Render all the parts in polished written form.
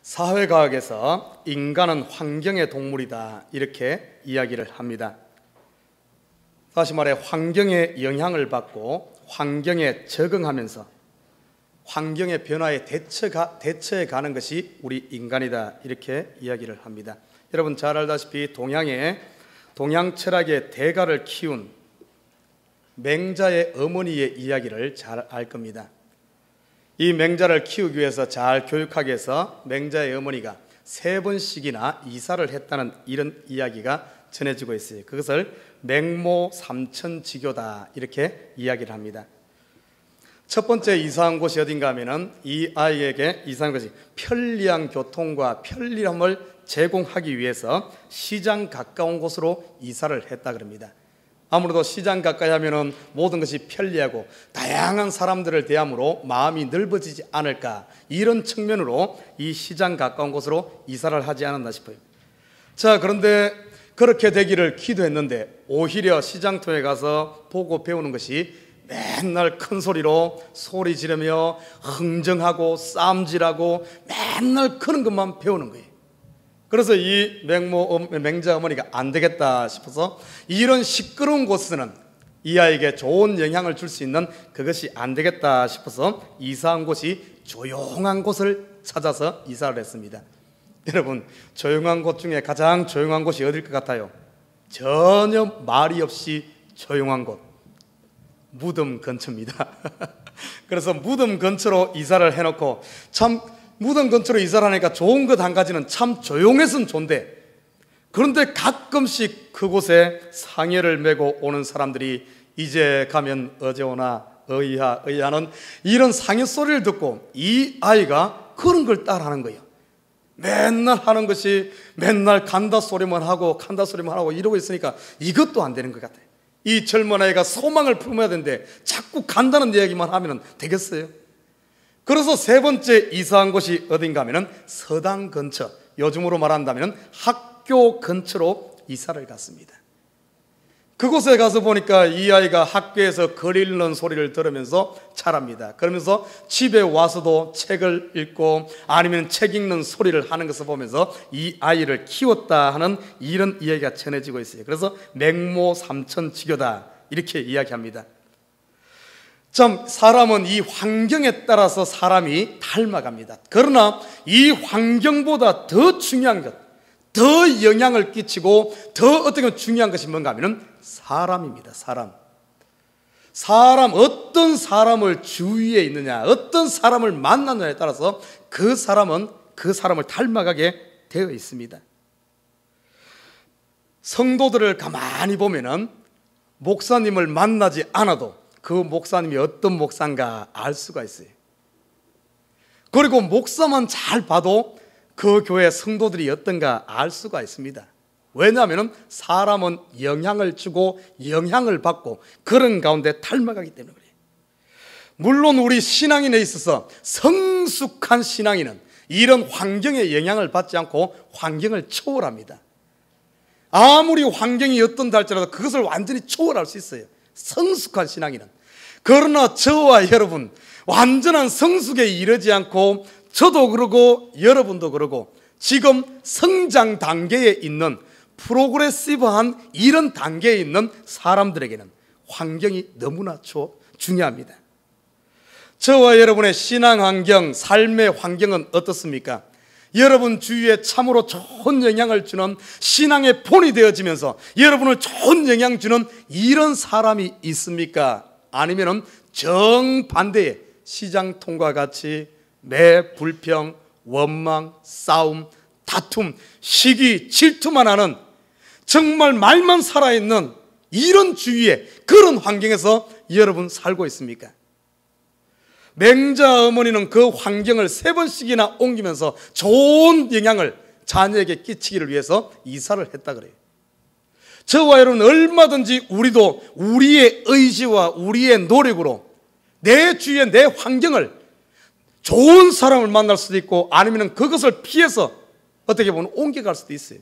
사회과학에서 인간은 환경의 동물이다 이렇게 이야기를 합니다. 다시 말해 환경에 영향을 받고 환경에 적응하면서 환경의 변화에 대처해 가는 것이 우리 인간이다 이렇게 이야기를 합니다. 여러분 잘 알다시피 동양 철학의 대가를 키운 맹자의 어머니의 이야기를 잘 알 겁니다. 이 맹자를 키우기 위해서 잘 교육하기 위해서 맹자의 어머니가 3번씩이나 이사를 했다는 이런 이야기가 전해지고 있어요. 그것을 맹모 삼천지교다 이렇게 이야기를 합니다. 첫 번째 이사한 곳이 어딘가 하면은 이 아이에게 이사한 것이 편리한 교통과 편리함을 제공하기 위해서 시장 가까운 곳으로 이사를 했다 그럽니다. 아무래도 시장 가까이 하면은 모든 것이 편리하고 다양한 사람들을 대함으로 마음이 넓어지지 않을까, 이런 측면으로 이 시장 가까운 곳으로 이사를 하지 않았나 싶어요. 자, 그런데 그렇게 되기를 기도했는데 오히려 시장터에 가서 보고 배우는 것이 맨날 큰 소리로 소리 지르며 흥정하고 쌈질하고 맨날 그런 것만 배우는 거예요. 그래서 이 맹자 어머니가 안 되겠다 싶어서 이런 시끄러운 곳에서는 이 아이에게 좋은 영향을 줄 수 있는 그것이 안 되겠다 싶어서 이사한 곳이 조용한 곳을 찾아서 이사를 했습니다. 여러분, 조용한 곳 중에 가장 조용한 곳이 어딜 것 같아요? 전혀 말이 없이 조용한 곳, 무덤 근처입니다. 그래서 무덤 근처로 이사를 해놓고, 참 무덤 근처로 이사를 하니까 좋은 것 한 가지는 참 조용해서는 좋은데, 그런데 가끔씩 그곳에 상해를 메고 오는 사람들이 이제 가면 어제 오나 의하는 이런 상해 소리를 듣고 이 아이가 그런 걸 따라하는 거예요. 맨날 하는 것이 맨날 간다 소리만 하고 이러고 있으니까 이것도 안 되는 것 같아요. 이 젊은 아이가 소망을 품어야 되는데 자꾸 간다는 이야기만 하면 되겠어요? 그래서 3번째 이사한 곳이 어딘가 하면은 서당 근처, 요즘으로 말한다면 학교 근처로 이사를 갔습니다. 그곳에 가서 보니까 이 아이가 학교에서 글 읽는 소리를 들으면서 자랍니다. 그러면서 집에 와서도 책을 읽고 아니면 책 읽는 소리를 하는 것을 보면서 이 아이를 키웠다 하는 이런 이야기가 전해지고 있어요. 그래서 맹모 삼천지교다 이렇게 이야기합니다. 참 사람은 이 환경에 따라서 사람이 닮아갑니다. 그러나 이 환경보다 더 중요한 것, 더 영향을 끼치고 더 어떻게 중요한 것이 뭔가 하면 사람입니다. 사람 어떤 사람을 주위에 있느냐, 어떤 사람을 만나느냐에 따라서 그 사람은 그 사람을 닮아가게 되어 있습니다. 성도들을 가만히 보면은 목사님을 만나지 않아도 그 목사님이 어떤 목사인가 알 수가 있어요. 그리고 목사만 잘 봐도 그 교회 성도들이 어떤가 알 수가 있습니다. 왜냐하면 사람은 영향을 주고 영향을 받고 그런 가운데 닮아가기 때문에 그래요. 물론 우리 신앙인에 있어서 성숙한 신앙인은 이런 환경에 영향을 받지 않고 환경을 초월합니다. 아무리 환경이 어떤다 할지라도 그것을 완전히 초월할 수 있어요, 성숙한 신앙인은. 그러나 저와 여러분 완전한 성숙에 이르지 않고 저도 그러고 여러분도 그러고 지금 성장 단계에 있는 프로그레시브한 이런 단계에 있는 사람들에게는 환경이 너무나 중요합니다. 저와 여러분의 신앙 환경, 삶의 환경은 어떻습니까? 여러분 주위에 참으로 좋은 영향을 주는 신앙의 본이 되어지면서 여러분을 좋은 영향 주는 이런 사람이 있습니까? 아니면은 정반대의 시장통과 같이 매 불평, 원망, 싸움, 다툼, 시기, 질투만 하는 정말 말만 살아있는 이런 주위에 그런 환경에서 여러분 살고 있습니까? 맹자 어머니는 그 환경을 3번씩이나 옮기면서 좋은 영향을 자녀에게 끼치기를 위해서 이사를 했다 그래요. 저와 여러분 얼마든지 우리도 우리의 의지와 우리의 노력으로 내 주위에 내 환경을 좋은 사람을 만날 수도 있고 아니면 그것을 피해서 어떻게 보면 옮겨갈 수도 있어요.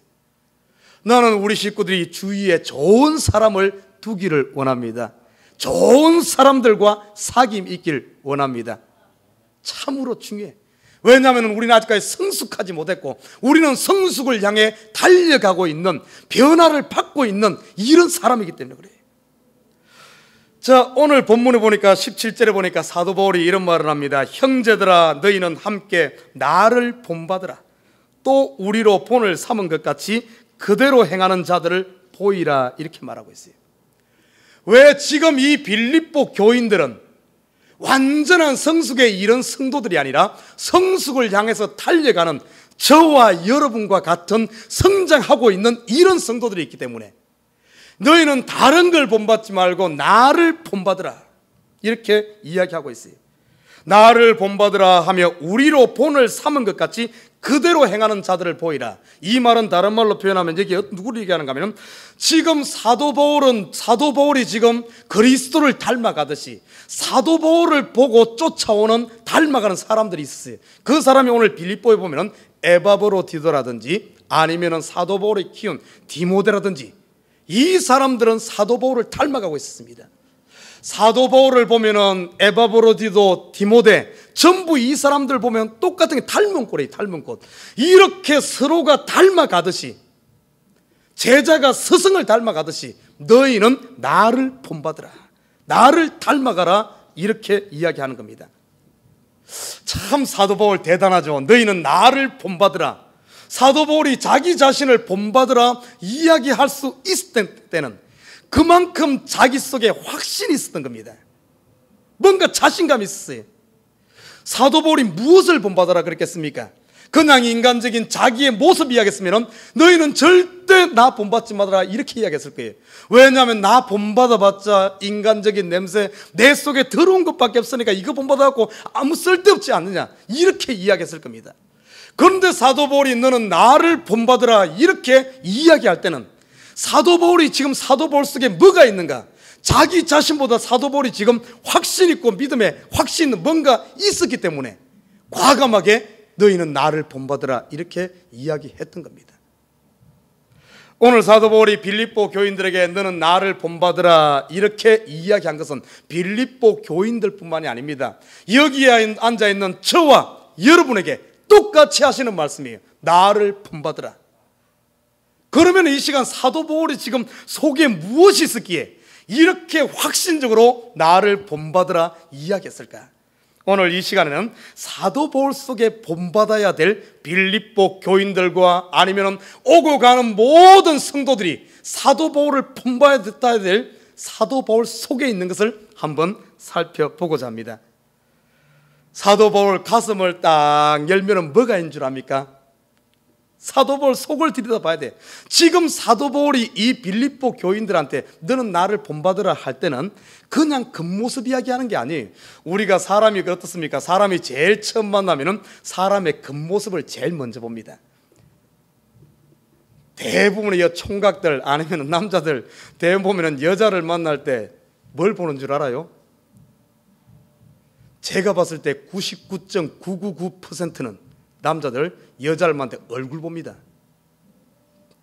나는 우리 식구들이 주위에 좋은 사람을 두기를 원합니다. 좋은 사람들과 사귐 있길 원합니다. 참으로 중요해. 왜냐하면 우리는 아직까지 성숙하지 못했고 우리는 성숙을 향해 달려가고 있는, 변화를 받고 있는 이런 사람이기 때문에 그래요. 자, 오늘 본문에 보니까 17절에 보니까 사도 바울이 이런 말을 합니다. 형제들아, 너희는 함께 나를 본받으라. 또 우리로 본을 삼은 것 같이 그대로 행하는 자들을 보이라. 이렇게 말하고 있어요. 왜 지금 이 빌립보 교인들은 완전한 성숙에 이른 성도들이 아니라 성숙을 향해서 달려가는 저와 여러분과 같은 성장하고 있는 이런 성도들이 있기 때문에 너희는 다른 걸 본받지 말고 나를 본받으라. 이렇게 이야기하고 있어요. 나를 본받으라 하며 우리로 본을 삼은 것 같이 그대로 행하는 자들을 보이라. 이 말은 다른 말로 표현하면 여기 누구를 얘기하는가 하면 지금 사도 바울이 지금 그리스도를 닮아가듯이 사도 바울을 보고 쫓아오는 닮아가는 사람들이 있어요. 그 사람이 오늘 빌립보에 보면 에바브로디도라든지 아니면 사도 바울이 키운 디모데라든지 이 사람들은 사도 바울을 닮아가고 있었습니다. 사도 바울을 보면은 에바브로디도, 디모데 전부 이 사람들 보면 똑같은 게 닮은 꼴이에요. 닮은 꼴. 이렇게 서로가 닮아가듯이, 제자가 스승을 닮아가듯이 너희는 나를 본받으라, 나를 닮아가라, 이렇게 이야기하는 겁니다. 참 사도 바울 대단하죠. 너희는 나를 본받으라. 사도 바울이 자기 자신을 본받으라 이야기할 수 있을 때는 그만큼 자기 속에 확신이 있었던 겁니다. 뭔가 자신감이 있었어요. 사도 바울이 무엇을 본받으라 그랬겠습니까? 그냥 인간적인 자기의 모습 이야기했으면 너희는 절대 나 본받지 마라 이렇게 이야기했을 거예요. 왜냐하면 나 본받아봤자 인간적인 냄새, 내 속에 더러운 것밖에 없으니까 이거 본받아갖고 아무 쓸데없지 않느냐 이렇게 이야기했을 겁니다. 그런데 사도 바울이 너는 나를 본받으라 이렇게 이야기할 때는 사도 바울이 지금 사도 바울 속에 뭐가 있는가? 자기 자신보다 사도 바울이 지금 확신 있고 믿음에 확신 있는 뭔가 있었기 때문에 과감하게 너희는 나를 본받으라 이렇게 이야기했던 겁니다. 오늘 사도 바울이 빌립보 교인들에게 너는 나를 본받으라 이렇게 이야기한 것은 빌립보 교인들뿐만이 아닙니다. 여기에 앉아있는 저와 여러분에게 똑같이 하시는 말씀이에요. 나를 본받으라. 그러면 이 시간 사도 바울이 지금 속에 무엇이 있었기에 이렇게 확신적으로 나를 본받으라 이야기했을까? 오늘 이 시간에는 사도 바울 속에 본받아야 될 빌립보 교인들과 아니면 오고 가는 모든 성도들이 사도 바울을 본받아야 될 사도 바울 속에 있는 것을 한번 살펴보고자 합니다. 사도 바울 가슴을 딱 열면 뭐가 있는 줄 압니까? 사도 바울 속을 들여다봐야 돼. 지금 사도 바울이 이 빌립보 교인들한테 너는 나를 본받으라 할 때는 그냥 겉모습 이야기하는 게 아니에요. 우리가 사람이 어떻습니까? 사람이 제일 처음 만나면 사람의 겉모습을 제일 먼저 봅니다. 대부분의 총각들 아니면 남자들 대부분 보면 여자를 만날 때 뭘 보는 줄 알아요? 제가 봤을 때 99.999%는 남자들 여자를 만날 때 얼굴 봅니다.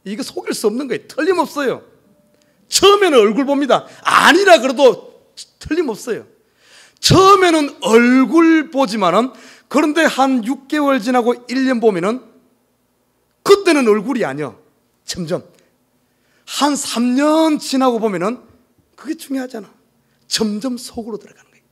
이거 속일 수 없는 거예요. 틀림없어요. 처음에는 얼굴 봅니다. 아니라 그래도 틀림없어요. 처음에는 얼굴 보지만은 그런데 한 6개월 지나고 1년 보면은 그때는 얼굴이 아니야. 점점 한 3년 지나고 보면은 그게 중요하잖아. 점점 속으로 들어가는 거예요.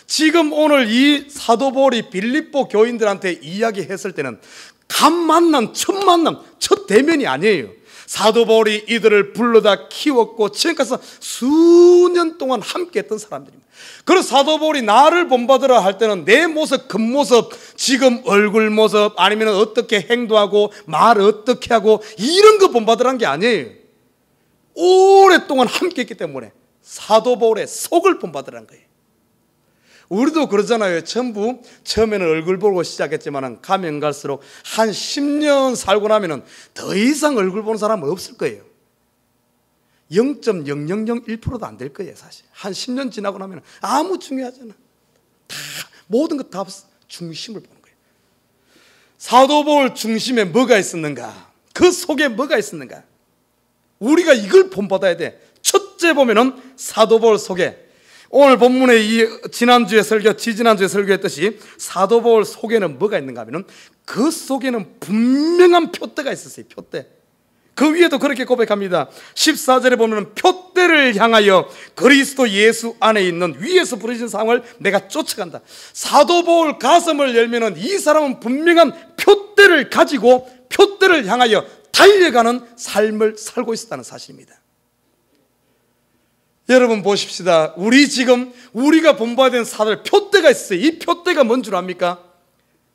지금 오늘 이 사도 바울이 빌립보 교인들한테 이야기했을 때는 첫 만남, 첫 대면이 아니에요. 사도 바울이 이들을 불러다 키웠고 지금까지 수년 동안 함께 했던 사람들입니다. 그래서 사도 바울이 나를 본받으라 할 때는 내 모습, 겉모습, 지금 얼굴 모습 아니면 어떻게 행동하고 말 어떻게 하고 이런 거 본받으라는 게 아니에요. 오랫동안 함께 했기 때문에 사도 바울의 속을 본받으라는 거예요. 우리도 그러잖아요. 전부 처음에는 얼굴 보고 시작했지만 가면 갈수록 한 10년 살고 나면 더 이상 얼굴 보는 사람은 없을 거예요. 0.0001%도 안 될 거예요. 사실 한 10년 지나고 나면 아무 중요하잖아. 다 모든 것 다 중심을 보는 거예요. 사도 바울 중심에 뭐가 있었는가? 그 속에 뭐가 있었는가? 우리가 이걸 본받아야 돼. 첫째 보면은 사도 바울 속에 오늘 본문에 지지난주에 설교했듯이 사도 바울 속에는 뭐가 있는가 하면은 그 속에는 분명한 표대가 있었어요. 표대. 그 위에도 그렇게 고백합니다. 14절에 보면 표대를 향하여 그리스도 예수 안에 있는 위에서 부르신 상을 내가 쫓아간다. 사도 바울 가슴을 열면은 이 사람은 분명한 표대를 가지고 표대를 향하여 달려가는 삶을 살고 있었다는 사실입니다. 여러분 보십시다. 우리가 본받아야 되는 사도의 표대가 있어요. 이 표대가 뭔 줄 압니까?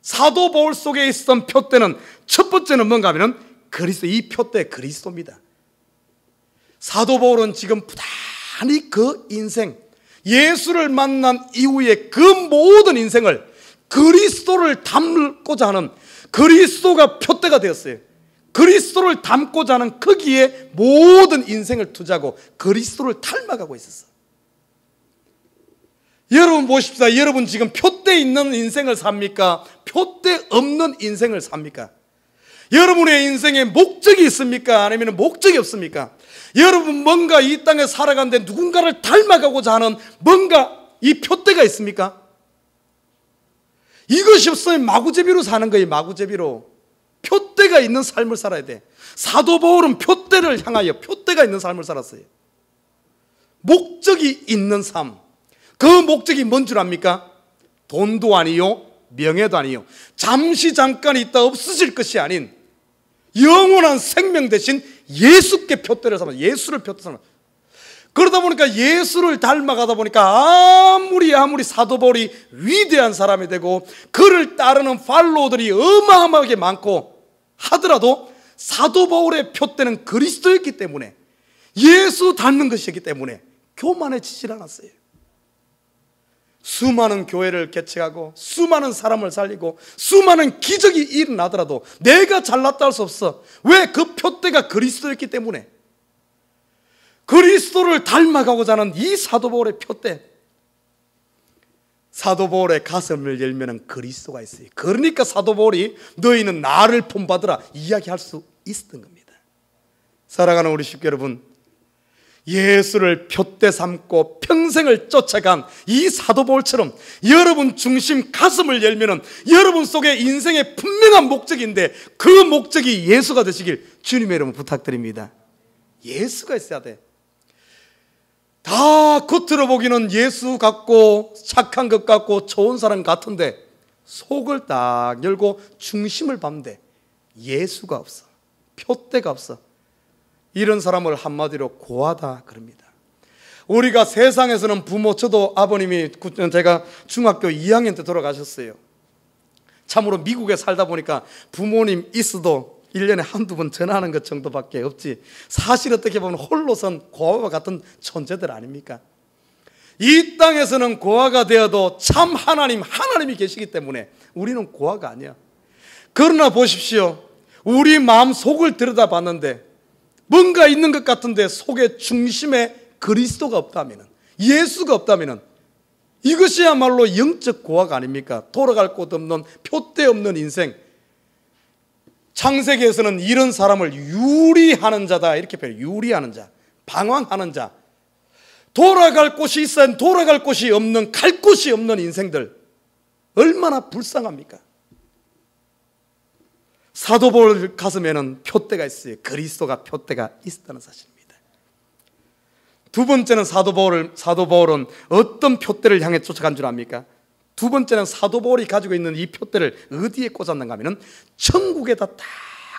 사도 바울 속에 있었던 표대는 첫 번째는 뭔가 하면은 그리스도, 이 표대 그리스도입니다. 사도 바울은 지금 부단히 그 인생, 예수를 만난 이후에 그 모든 인생을 그리스도를 담고자 하는, 그리스도가 표대가 되었어요. 그리스도를 담고자 하는 거기에 모든 인생을 투자하고 그리스도를 닮아가고 있었어. 여러분 보십시다. 여러분 지금 표대 있는 인생을 삽니까? 표대 없는 인생을 삽니까? 여러분의 인생에 목적이 있습니까? 아니면 목적이 없습니까? 여러분 뭔가 이 땅에 살아가는데 누군가를 닮아가고자 하는 뭔가 이 표대가 있습니까? 이것이 없으면 마구제비로 사는 거예요. 마구제비로. 표대가 있는 삶을 살아야 돼. 사도 바울은 표대를 향하여 표대가 있는 삶을 살았어요. 목적이 있는 삶. 그 목적이 뭔 줄 압니까? 돈도 아니요, 명예도 아니요, 잠시 잠깐 있다 없어질 것이 아닌 영원한 생명 대신 예수께 표대를 삼아, 예수를 표대 삼아. 그러다 보니까 예수를 닮아가다 보니까 아무리 사도 바울이 위대한 사람이 되고 그를 따르는 팔로우들이 어마어마하게 많고 하더라도 사도 바울의 표대는 그리스도였기 때문에, 예수 닮는 것이었기 때문에 교만해지질 않았어요. 수많은 교회를 개척하고 수많은 사람을 살리고 수많은 기적이 일어나더라도 내가 잘났다 할 수 없어. 왜? 그 표대가 그리스도였기 때문에. 그리스도를 닮아가고자 하는 이 사도 바울의 표대, 사도 바울의 가슴을 열면 그리스도가 있어요. 그러니까 사도 바울이 너희는 나를 본받으라 이야기할 수 있었던 겁니다. 사랑하는 우리 식구 여러분, 예수를 표대 삼고 평생을 쫓아간 이 사도 바울처럼 여러분 중심 가슴을 열면 여러분 속에 인생의 분명한 목적인데 그 목적이 예수가 되시길 주님의 이름으로 부탁드립니다. 예수가 있어야 돼. 다 겉으로 보기는 예수 같고 착한 것 같고 좋은 사람 같은데 속을 딱 열고 중심을 봤는데 예수가 없어. 표대가 없어. 이런 사람을 한마디로 고하다 그럽니다. 우리가 세상에서는 부모, 저도 아버님이 제가 중학교 2학년 때 돌아가셨어요. 참으로 미국에 살다 보니까 부모님 있어도 1년에 한두 번 전화하는 것 정도밖에 없지, 사실 어떻게 보면 홀로선 고아와 같은 존재들 아닙니까? 이 땅에서는 고아가 되어도 참 하나님이 계시기 때문에 우리는 고아가 아니야. 그러나 보십시오. 우리 마음 속을 들여다봤는데 뭔가 있는 것 같은데 속에 중심에 그리스도가 없다면, 예수가 없다면 이것이야말로 영적 고아가 아닙니까? 돌아갈 곳 없는 표대 없는 인생. 창세기에서는 이런 사람을 유리하는 자다 이렇게 표현해요. 유리하는 자, 방황하는 자, 돌아갈 곳이 있어야 돌아갈 곳이 없는, 갈 곳이 없는 인생들 얼마나 불쌍합니까? 사도 바울 가슴에는 표대가 있어요. 그리스도가 표대가 있었다는 사실입니다. 두 번째는 사도 바울은 어떤 표대를 향해 쫓아간 줄 압니까? 두 번째는 사도 바울이 가지고 있는 이 표대를 어디에 꽂았는가 하면 천국에다 딱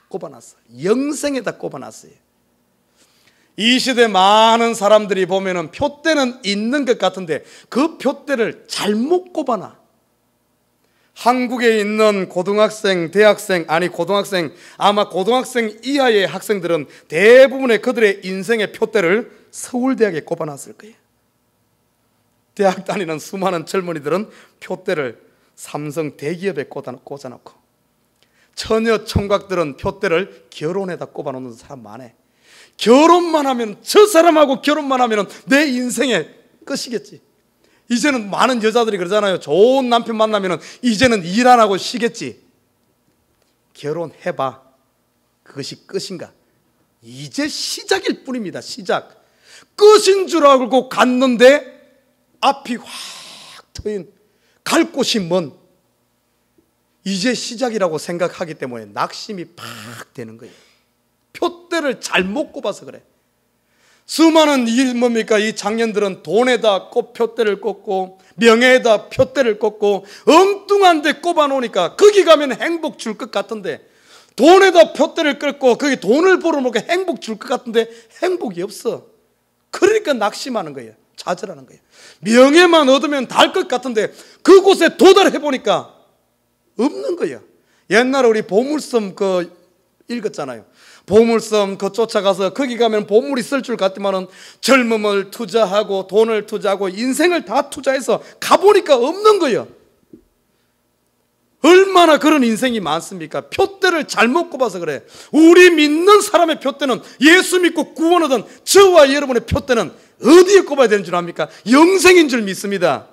꼽아놨어요. 영생에다 꼽아놨어요. 이 시대 많은 사람들이 보면은 표대는 있는 것 같은데 그 표대를 잘못 꼽아놔. 한국에 있는 고등학생, 대학생, 아마 고등학생 이하의 학생들은 대부분의 그들의 인생의 표대를 서울대학에 꼽아놨을 거예요. 대학 다니는 수많은 젊은이들은 표대를 삼성 대기업에 꽂아놓고, 처녀 총각들은 표대를 결혼에다 꼽아놓는 사람 많아. 결혼만 하면, 저 사람하고 결혼만 하면 내 인생의 끝이겠지. 이제는 많은 여자들이 그러잖아요. 좋은 남편 만나면 이제는 일 안 하고 쉬겠지. 결혼해봐. 그것이 끝인가? 이제 시작일 뿐입니다. 시작. 끝인 줄 알고 갔는데 앞이 확 트인, 갈 곳이 먼, 이제 시작이라고 생각하기 때문에 낙심이 팍 되는 거예요. 표대를 잘못 꼽아서 그래. 수많은 이 장년들은 돈에다 표대를 꽂고 명예에다 표대를 꽂고 엉뚱한 데 꼽아 놓으니까 거기 가면 행복 줄 것 같은데, 돈에다 표대를 꽂고 거기 돈을 벌어놓고 행복 줄 것 같은데 행복이 없어. 그러니까 낙심하는 거예요. 좌절하는 거예요. 명예만 얻으면 달 것 같은데 그곳에 도달해 보니까 없는 거예요. 옛날에 우리 보물섬 읽었잖아요. 보물섬 쫓아가서 거기 가면 보물이 있을 줄 같지만은 젊음을 투자하고 돈을 투자하고 인생을 다 투자해서 가보니까 없는 거예요. 얼마나 그런 인생이 많습니까? 표대를 잘못 꼽아서 그래. 우리 믿는 사람의 표대는, 예수 믿고 구원 얻은 저와 여러분의 표대는 어디에 꼽아야 되는 줄 압니까? 영생인 줄 믿습니다.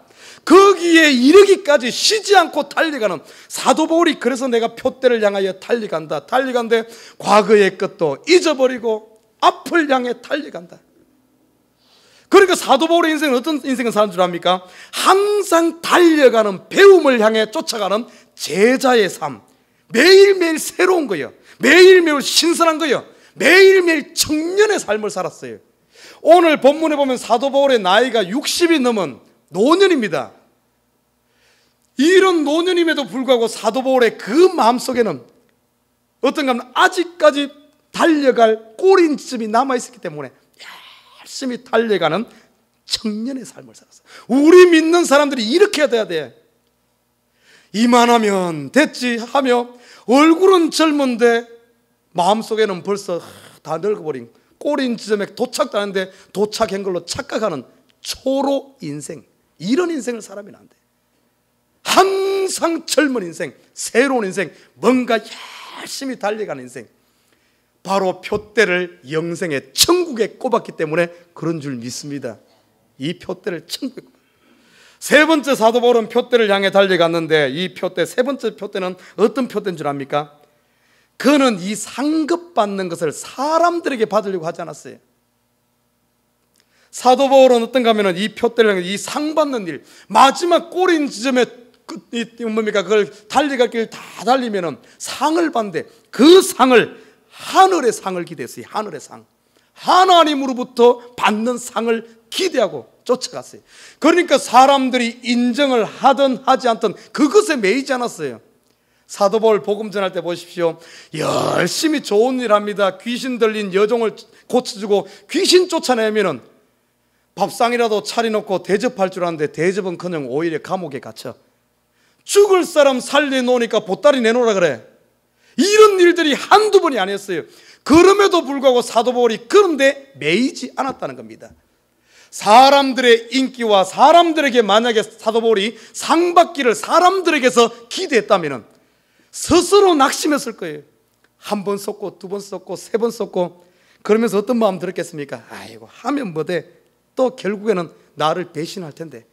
거기에 이르기까지 쉬지 않고 달려가는 사도 바울이, 그래서 내가 표대를 향하여 달려간다. 달려간데 과거의 것도 잊어버리고 앞을 향해 달려간다. 그러니까 사도 바울의 인생은 어떤 인생을 사는 줄 압니까? 항상 달려가는, 배움을 향해 쫓아가는 제자의 삶. 매일매일 새로운 거예요. 매일매일 신선한 거예요. 매일매일 청년의 삶을 살았어요. 오늘 본문에 보면 사도 바울의 나이가 60이 넘은 노년입니다. 이런 노년임에도 불구하고 사도 바울의 그 마음속에는 어떤가 하면 아직까지 달려갈 꼬린점이 남아있었기 때문에 열심히 달려가는 청년의 삶을 살았어요. 우리 믿는 사람들이 이렇게 돼야 돼. 이만하면 됐지 하며 얼굴은 젊은데 마음속에는 벌써 다 늙어버린, 꼬린 지점에 도착도 하는데 도착한 걸로 착각하는 초로 인생, 이런 인생을 살아면 안 돼. 항상 젊은 인생, 새로운 인생, 뭔가 열심히 달려가는 인생, 바로 표대를 영생의 천국에 꼽았기 때문에 그런 줄 믿습니다. 이 표대를 천국에 꼽았습니다. 세 번째 사도 바울은 표대를 향해 달려갔는데, 이 표대, 세 번째 표대는 어떤 표대인 줄 압니까? 그는 이 상급받는 것을 사람들에게 받으려고 하지 않았어요. 사도 바울은 어떤가 하면 이 표대를 향해, 이 상 받는 일, 마지막 꼬린 지점에 그걸 달려갈 길 다 달리면은 상을 받는데, 그 상을, 하늘의 상을 기대했어요. 하늘의 상, 하나님으로부터 받는 상을 기대하고 쫓아갔어요. 그러니까 사람들이 인정을 하든 하지 않든 그것에 매이지 않았어요. 사도 바울 복음 전할 때 보십시오. 열심히 좋은 일 합니다. 귀신 들린 여종을 고쳐주고 귀신 쫓아내면은 밥상이라도 차려놓고 대접할 줄 아는데 대접은커녕 오히려 감옥에 갇혀. 죽을 사람 살려놓으니까 보따리 내놓으라 그래. 이런 일들이 한두 번이 아니었어요. 그럼에도 불구하고 사도 바울이 그런데 매이지 않았다는 겁니다. 사람들의 인기와 사람들에게 만약에 사도 바울이 상 받기를 사람들에게서 기대했다면 스스로 낙심했을 거예요. 한 번 썼고 두 번 썼고 세 번 썼고 그러면서 어떤 마음 들었겠습니까? 아이고 하면 뭐돼, 또 결국에는 나를 배신할 텐데.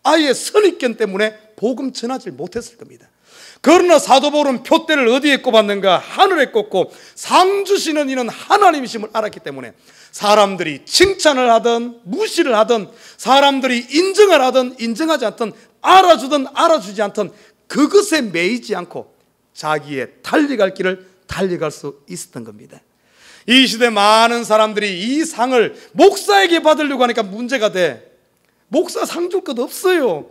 아예 선입견 때문에 복음 전하지 못했을 겁니다. 그러나 사도 바울은 표대를 어디에 꼽았는가? 하늘에 꼽고 상 주시는 이는 하나님이심을 알았기 때문에 사람들이 칭찬을 하든 무시를 하든, 사람들이 인정을 하든 인정하지 않든, 알아주든 알아주지 않든 그것에 매이지 않고 자기의 달려갈 길을 달려갈 수 있었던 겁니다. 이 시대 많은 사람들이 이 상을 목사에게 받으려고 하니까 문제가 돼. 목사 상 줄 것 없어요.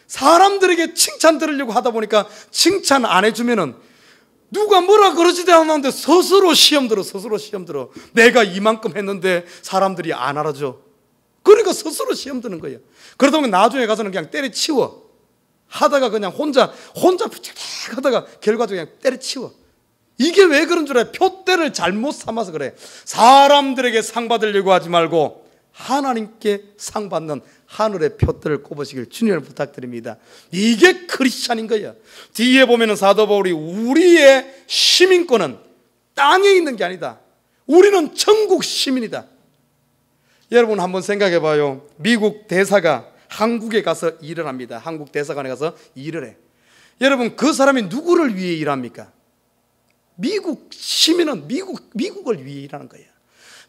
사람들에게 칭찬 들으려고 하다 보니까 칭찬 안 해주면은 누가 뭐라 그러지도 않았는데 스스로 시험 들어. 내가 이만큼 했는데 사람들이 안 알아줘. 그러니까 스스로 시험 드는 거예요. 그러다 보면 나중에 가서는 그냥 때려치워. 하다가 그냥 혼자 하다가 결과적으로 그냥 때려치워. 이게 왜 그런 줄 알아요? 표대를 잘못 삼아서 그래. 사람들에게 상 받으려고 하지 말고 하나님께 상 받는 하늘의 표대를 꼽으시길 주님을 부탁드립니다. 이게 크리스찬인 거예요. 뒤에 보면은 사도 바울이 우리의 시민권은 땅에 있는 게 아니다. 우리는 천국 시민이다. 여러분 한번 생각해 봐요. 미국 대사가 한국에 가서 일을 합니다. 한국 대사관에 가서 일을 해. 여러분 그 사람이 누구를 위해 일합니까? 미국 시민은 미국을 위해 일하는 거예요.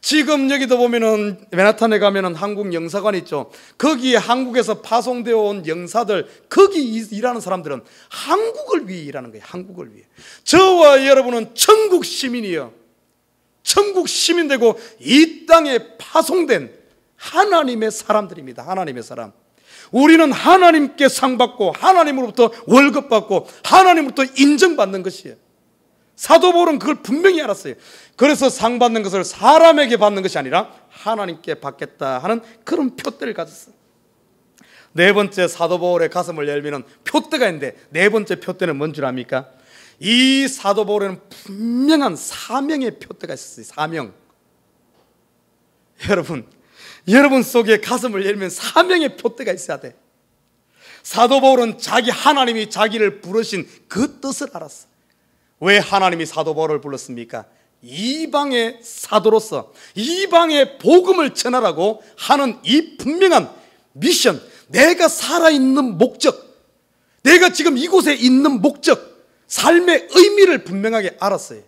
지금 여기도 보면은 맨하탄에 가면은 한국 영사관 있죠. 거기에 한국에서 파송되어 온 영사들, 거기 일하는 사람들은 한국을 위해 일하는 거예요. 한국을 위해. 저와 여러분은 천국 시민이요, 천국 시민 되고 이 땅에 파송된 하나님의 사람들입니다. 하나님의 사람. 우리는 하나님께 상 받고 하나님으로부터 월급 받고 하나님으로부터 인정받는 것이에요. 사도 바울은 그걸 분명히 알았어요. 그래서 상 받는 것을 사람에게 받는 것이 아니라 하나님께 받겠다 하는 그런 표대를 가졌어요. 네 번째 사도 바울의 가슴을 열면은 표대가 있는데, 네 번째 표대는 뭔 줄 압니까? 이 사도 바울에는 분명한 사명의 표대가 있었어요. 사명. 여러분 속에 가슴을 열면 사명의 표대가 있어야 돼. 사도 바울은 하나님이 자기를 부르신 그 뜻을 알았어. 왜 하나님이 사도 바울을 불렀습니까? 이방의 사도로서 이방의 복음을 전하라고 하는 이 분명한 미션, 내가 살아있는 목적, 내가 지금 이곳에 있는 목적, 삶의 의미를 분명하게 알았어요.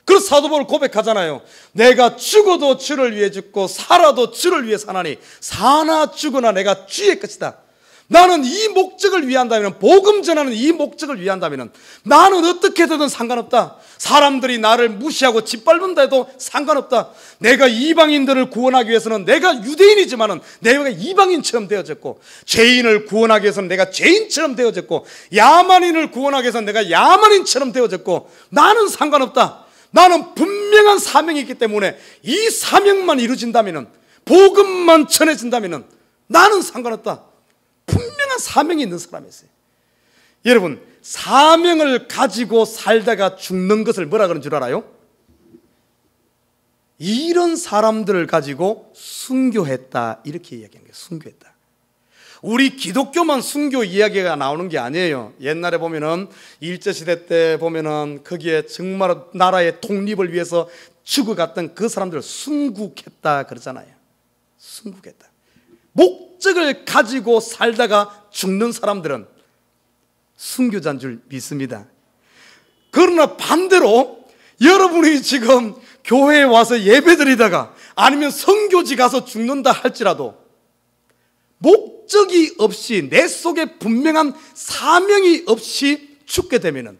그래서 사도 바울 고백하잖아요. 내가 죽어도 주를 위해 죽고 살아도 주를 위해 사나니 사나 죽으나 내가 주의 것이다. 나는 이 목적을 위한다면, 복음 전하는 이 목적을 위한다면 나는 어떻게 되든 상관없다. 사람들이 나를 무시하고 짓밟는다 해도 상관없다. 내가 이방인들을 구원하기 위해서는 내가 유대인이지만은 내가 이방인처럼 되어졌고, 죄인을 구원하기 위해서는 내가 죄인처럼 되어졌고, 야만인을 구원하기 위해서는 내가 야만인처럼 되어졌고, 나는 상관없다. 나는 분명한 사명이 있기 때문에 이 사명만 이루어진다면, 복음만 전해진다면 나는 상관없다. 분명한 사명이 있는 사람이었어요. 여러분, 사명을 가지고 살다가 죽는 것을 뭐라 그러는 줄 알아요? 이런 사람들을 가지고 순교했다, 이렇게 이야기하는 거예요. 순교했다. 우리 기독교만 순교 이야기가 나오는 게 아니에요. 옛날에 보면은 일제시대 때 보면은 거기에 정말 나라의 독립을 위해서 죽어갔던 그 사람들을 순국했다 그러잖아요. 순국했다. 목적을 가지고 살다가 죽는 사람들은 순교자인 줄 믿습니다. 그러나 반대로 여러분이 지금 교회에 와서 예배드리다가 아니면 선교지 가서 죽는다 할지라도 목적이 없이, 내 속에 분명한 사명이 없이 죽게 되면은,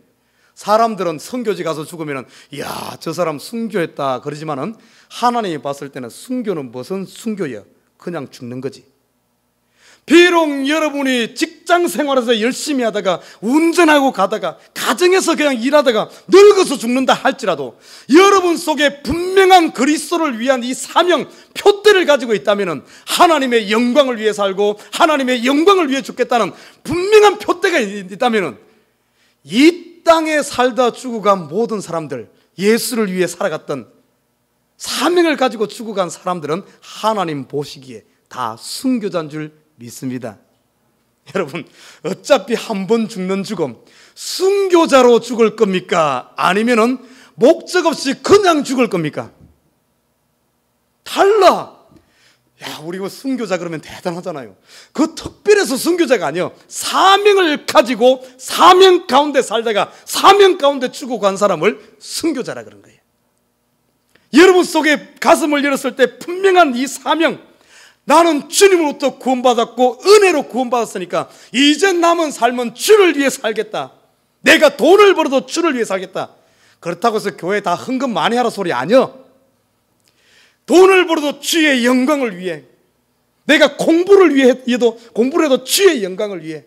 사람들은 선교지 가서 죽으면은 이야, 저 사람 순교했다 그러지만은 하나님이 봤을 때는 순교는 무슨 순교예요? 그냥 죽는 거지. 비록 여러분이 직장 생활에서 열심히 하다가, 운전하고 가다가, 가정에서 그냥 일하다가 늙어서 죽는다 할지라도 여러분 속에 분명한 그리스도를 위한 이 사명, 표대를 가지고 있다면, 하나님의 영광을 위해 살고 하나님의 영광을 위해 죽겠다는 분명한 표대가 있다면, 이 땅에 살다 죽어간 모든 사람들, 예수를 위해 살아갔던, 사명을 가지고 죽어간 사람들은 하나님 보시기에 다 순교자인 줄 믿습니다. 여러분, 어차피 한 번 죽는 죽음, 순교자로 죽을 겁니까? 아니면은 목적 없이 그냥 죽을 겁니까? 달라. 야, 우리 그 순교자 그러면 대단하잖아요. 그 특별해서 순교자가 아니에요. 사명을 가지고 사명 가운데 살다가 사명 가운데 죽어간 사람을 순교자라 그런 거예요. 여러분 속에 가슴을 열었을 때 분명한 이 사명, 나는 주님으로부터 구원받았고 은혜로 구원받았으니까 이제 남은 삶은 주를 위해 살겠다. 내가 돈을 벌어도 주를 위해 살겠다. 그렇다고 해서 교회 다 헌금 많이 하라 소리 아니야. 돈을 벌어도 주의 영광을 위해, 내가 공부를 해도 주의 영광을 위해,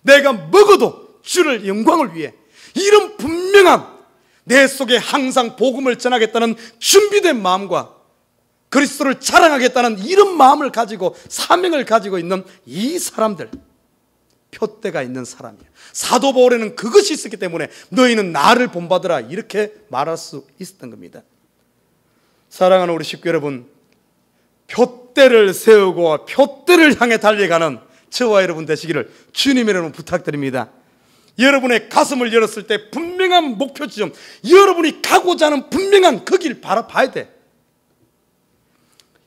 내가 먹어도 주를 영광을 위해, 이런 분명한 내 속에 항상 복음을 전하겠다는 준비된 마음과 그리스도를 자랑하겠다는 이런 마음을 가지고 사명을 가지고 있는 이 사람들, 표대가 있는 사람이에요. 사도 바울에는 그것이 있었기 때문에 너희는 나를 본받으라 이렇게 말할 수 있었던 겁니다. 사랑하는 우리 식구 여러분, 표대를 세우고 표대를 향해 달려가는 저와 여러분 되시기를 주님의 이름으로 부탁드립니다. 여러분의 가슴을 열었을 때 분명한 목표 지점, 여러분이 가고자 하는 분명한 그 길 바라봐야 돼.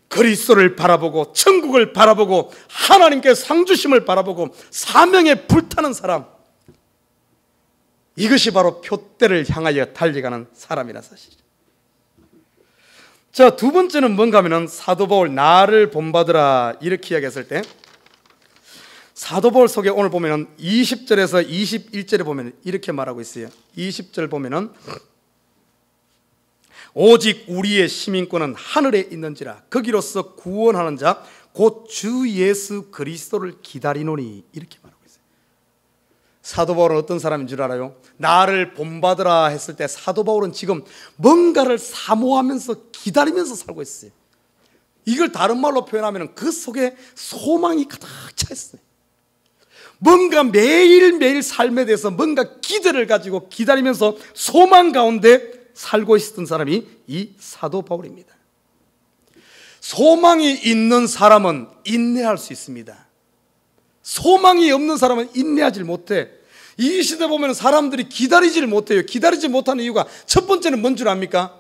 그리스도를 바라보고 천국을 바라보고 하나님께 상 주심을 바라보고 사명에 불타는 사람, 이것이 바로 표대를 향하여 달려가는 사람이라 사실이죠. 자, 두 번째는 뭔가 하면은 사도 바울 나를 본받으라 이렇게 이야기했을 때 사도 바울 속에 오늘 보면은 20절에서 21절에 보면 이렇게 말하고 있어요. 20절 보면은 오직 우리의 시민권은 하늘에 있는지라 거기로서 구원하는 자 곧 주 예수 그리스도를 기다리노니 이렇게 말하고 있어요. 사도 바울은 어떤 사람인 줄 알아요? 나를 본받으라 했을 때 사도 바울은 지금 뭔가를 사모하면서 기다리면서 살고 있어요. 이걸 다른 말로 표현하면 그 속에 소망이 가득 차 있어요. 뭔가 매일매일 삶에 대해서 뭔가 기대를 가지고 기다리면서 소망 가운데 살고 있었던 사람이 이 사도 바울입니다. 소망이 있는 사람은 인내할 수 있습니다. 소망이 없는 사람은 인내하지 못해. 이 시대 보면 사람들이 기다리질 못해요. 기다리지 못하는 이유가 첫 번째는 뭔 줄 압니까?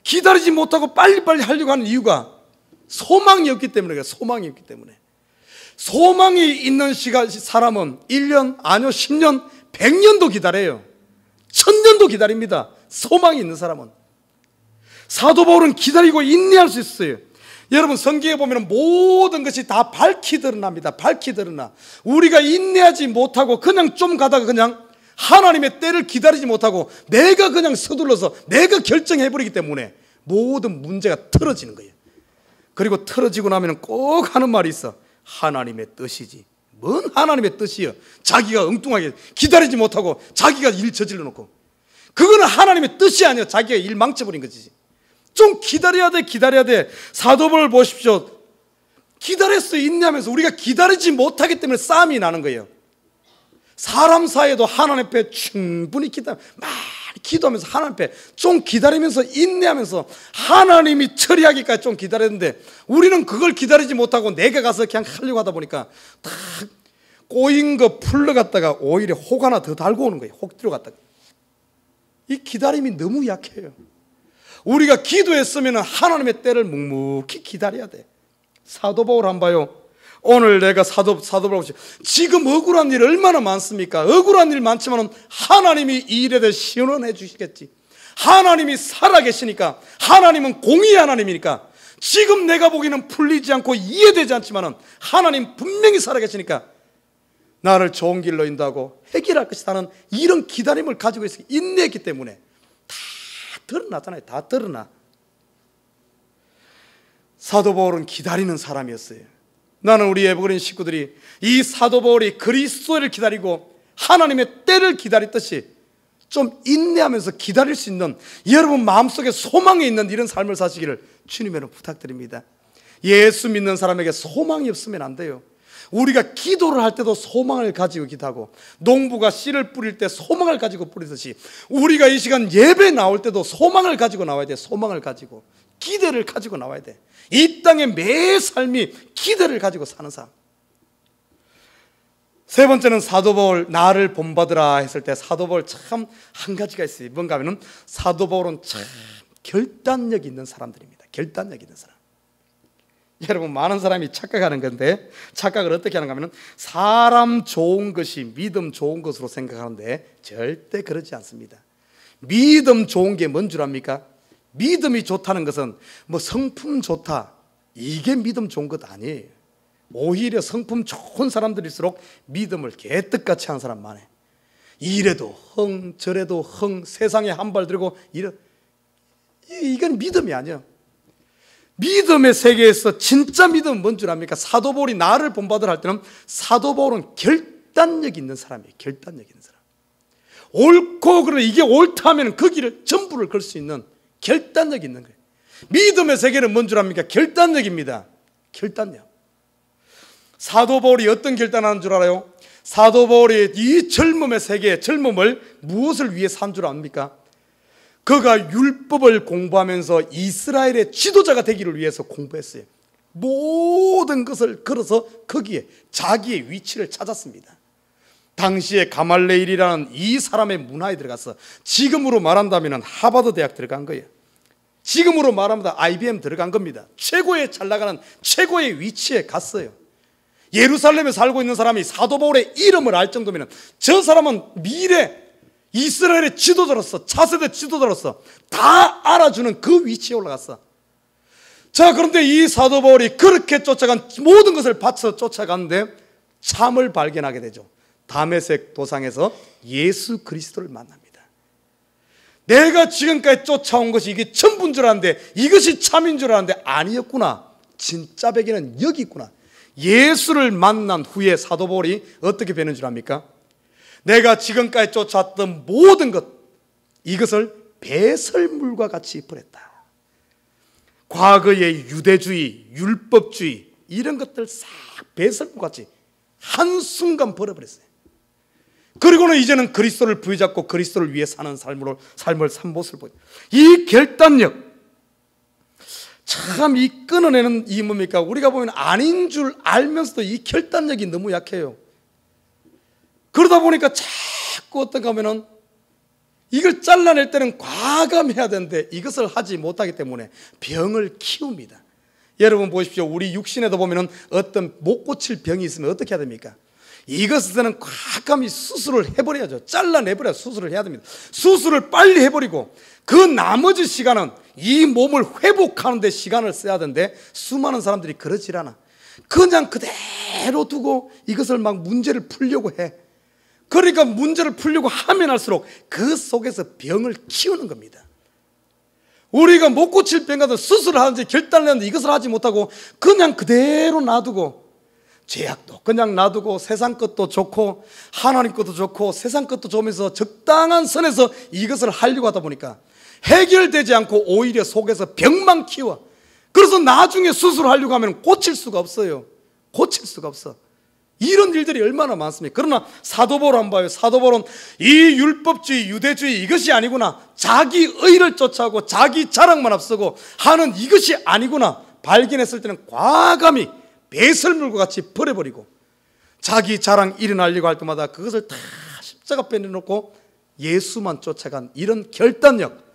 기다리지 못하고 빨리빨리 하려고 하는 이유가 소망이 없기 때문에 그래요. 소망이 없기 때문에. 소망이 있는 사람은 1년, 아니요 10년, 100년도 기다려요. 1000년도 기다립니다. 소망이 있는 사람은. 사도 바울은 기다리고 인내할 수 있어요. 여러분 성경에 보면 모든 것이 다 밝히 드러납니다. 밝히 드러나. 우리가 인내하지 못하고 그냥 좀 가다가 그냥 하나님의 때를 기다리지 못하고 내가 그냥 서둘러서 내가 결정해버리기 때문에 모든 문제가 틀어지는 거예요. 그리고 틀어지고 나면 꼭 하는 말이 있어. 하나님의 뜻이지. 뭔 하나님의 뜻이요? 자기가 엉뚱하게 기다리지 못하고 자기가 일 저질러 놓고. 그거는 하나님의 뜻이 아니야. 자기가 일 망쳐버린 거지. 좀 기다려야 돼. 기다려야 돼. 사도 바울 보십시오. 기다렸어요. 인내하면서. 우리가 기다리지 못하기 때문에 싸움이 나는 거예요. 사람 사이에도 하나님 앞에 충분히 많이 기도하면서 하나님 앞에 좀 기다리면서 인내하면서 하나님이 처리하기까지 좀 기다렸는데 우리는 그걸 기다리지 못하고 내가 가서 그냥 하려고 하다 보니까 다 꼬인 거 풀러갔다가 오히려 혹 하나 더 달고 오는 거예요. 혹 들어갔다가. 이 기다림이 너무 약해요. 우리가 기도했으면 하나님의 때를 묵묵히 기다려야 돼. 사도 바울 한번 봐요. 오늘 내가 사도 바울 지금 억울한 일 얼마나 많습니까? 억울한 일 많지만 하나님이 이 일에 대해 시원해 주시겠지. 하나님이 살아계시니까. 하나님은 공의의 하나님이니까. 지금 내가 보기에는 풀리지 않고 이해되지 않지만 하나님 분명히 살아계시니까 나를 좋은 길로 인도하고 해결할 것이 나는 이런 기다림을 가지고 있어요. 인내했기 때문에. 다 드러나잖아요. 다 드러나. 사도 바울은 기다리는 사람이었어요. 나는 우리 에버그린 식구들이 이 사도 바울이 그리스도를 기다리고 하나님의 때를 기다렸듯이 좀 인내하면서 기다릴 수 있는 여러분 마음속에 소망이 있는 이런 삶을 사시기를 주님으로 부탁드립니다. 예수 믿는 사람에게 소망이 없으면 안 돼요. 우리가 기도를 할 때도 소망을 가지고 기도하고 농부가 씨를 뿌릴 때 소망을 가지고 뿌리듯이 우리가 이 시간 예배 나올 때도 소망을 가지고 나와야 돼. 소망을 가지고 기대를 가지고 나와야 돼. 이 땅의 매 삶이 기대를 가지고 사는 삶. 세 번째는 사도 바울 나를 본받으라 했을 때 사도 바울 참 한 가지가 있어요. 뭔가 하면은 사도 바울은 참 결단력 있는 사람들입니다. 결단력 있는 사람. 여러분 많은 사람이 착각하는 건데 착각을 어떻게 하는가 하면 사람 좋은 것이 믿음 좋은 것으로 생각하는데 절대 그렇지 않습니다. 믿음 좋은 게 뭔 줄 압니까? 믿음이 좋다는 것은 뭐 성품 좋다 이게 믿음 좋은 것 아니에요. 오히려 성품 좋은 사람들일수록 믿음을 개떡같이 하는 사람 많아요. 이래도 흥 저래도 흥 세상에 한 발 들고 이건 믿음이 아니에요. 믿음의 세계에서 진짜 믿음은 뭔 줄 압니까? 사도 바울이 나를 본받으라 할 때는 사도 바울은 결단력 있는 사람이에요. 결단력 있는 사람. 옳고 그래 이게 옳다 하면 그 길을 전부를 걸 수 있는 결단력 있는 거예요. 믿음의 세계는 뭔 줄 압니까? 결단력입니다. 결단력. 사도 바울이 어떤 결단하는 줄 알아요? 사도 바울이 이 젊음의 세계, 젊음을 무엇을 위해 산 줄 압니까? 그가 율법을 공부하면서 이스라엘의 지도자가 되기를 위해서 공부했어요. 모든 것을 걸어서 거기에 자기의 위치를 찾았습니다. 당시에 가말레일이라는 이 사람의 문화에 들어가서 지금으로 말한다면 하버드 대학 들어간 거예요. 지금으로 말하면 IBM 들어간 겁니다. 최고의 잘 나가는 최고의 위치에 갔어요. 예루살렘에 살고 있는 사람이 사도 바울의 이름을 알 정도면 저 사람은 미래 이스라엘의 지도자로서 차세대 지도자로서 다 알아주는 그 위치에 올라갔어. 자, 그런데 이 사도 바울이 그렇게 쫓아간 모든 것을 바쳐 쫓아갔는데 참을 발견하게 되죠. 다메섹 도상에서 예수 그리스도를 만납니다. 내가 지금까지 쫓아온 것이 이게 전부인 줄 알았는데, 이것이 참인 줄 알았는데 아니었구나. 진짜 베개는 여기 있구나. 예수를 만난 후에 사도 바울이 어떻게 변한 줄 압니까? 내가 지금까지 쫓아왔던 모든 것, 이것을 배설물과 같이 버렸다. 과거의 유대주의, 율법주의 이런 것들 싹 배설물과 같이 한순간 버려버렸어요. 그리고는 이제는 그리스도를 부여잡고 그리스도를 위해 사는 삶을 산 모습을 보여요. 이 결단력, 참 이 끊어내는 이 뭡니까? 우리가 보면 아닌 줄 알면서도 이 결단력이 너무 약해요. 그러다 보니까 자꾸 어떤가 하면은 이걸 잘라낼 때는 과감해야 되는데 이것을 하지 못하기 때문에 병을 키웁니다. 여러분 보십시오. 우리 육신에도 보면은 어떤 못 고칠 병이 있으면 어떻게 해야 됩니까? 이것에서는 과감히 수술을 해버려야죠. 잘라내버려야 수술을 해야 됩니다. 수술을 빨리 해버리고 그 나머지 시간은 이 몸을 회복하는 데 시간을 써야 되는데 수많은 사람들이 그러질 않아. 그냥 그대로 두고 이것을 막 문제를 풀려고 해. 그러니까 문제를 풀려고 하면 할수록 그 속에서 병을 키우는 겁니다. 우리가 못 고칠 병 같은 수술을 하는지 결단을 하는데 이것을 하지 못하고 그냥 그대로 놔두고 죄악도 그냥 놔두고 세상 것도 좋고 하나님 것도 좋고 세상 것도 좋으면서 적당한 선에서 이것을 하려고 하다 보니까 해결되지 않고 오히려 속에서 병만 키워. 그래서 나중에 수술하려고 하면 고칠 수가 없어요. 고칠 수가 없어. 이런 일들이 얼마나 많습니까? 그러나 사도 바울 한번 봐요. 사도 바울은 이 율법주의, 유대주의 이것이 아니구나, 자기 의를 쫓아오고 자기 자랑만 앞서고 하는 이것이 아니구나 발견했을 때는 과감히 배설물과 같이 버려버리고 자기 자랑 일어나려고 할 때마다 그것을 다 십자가 빼내놓고 예수만 쫓아간 이런 결단력,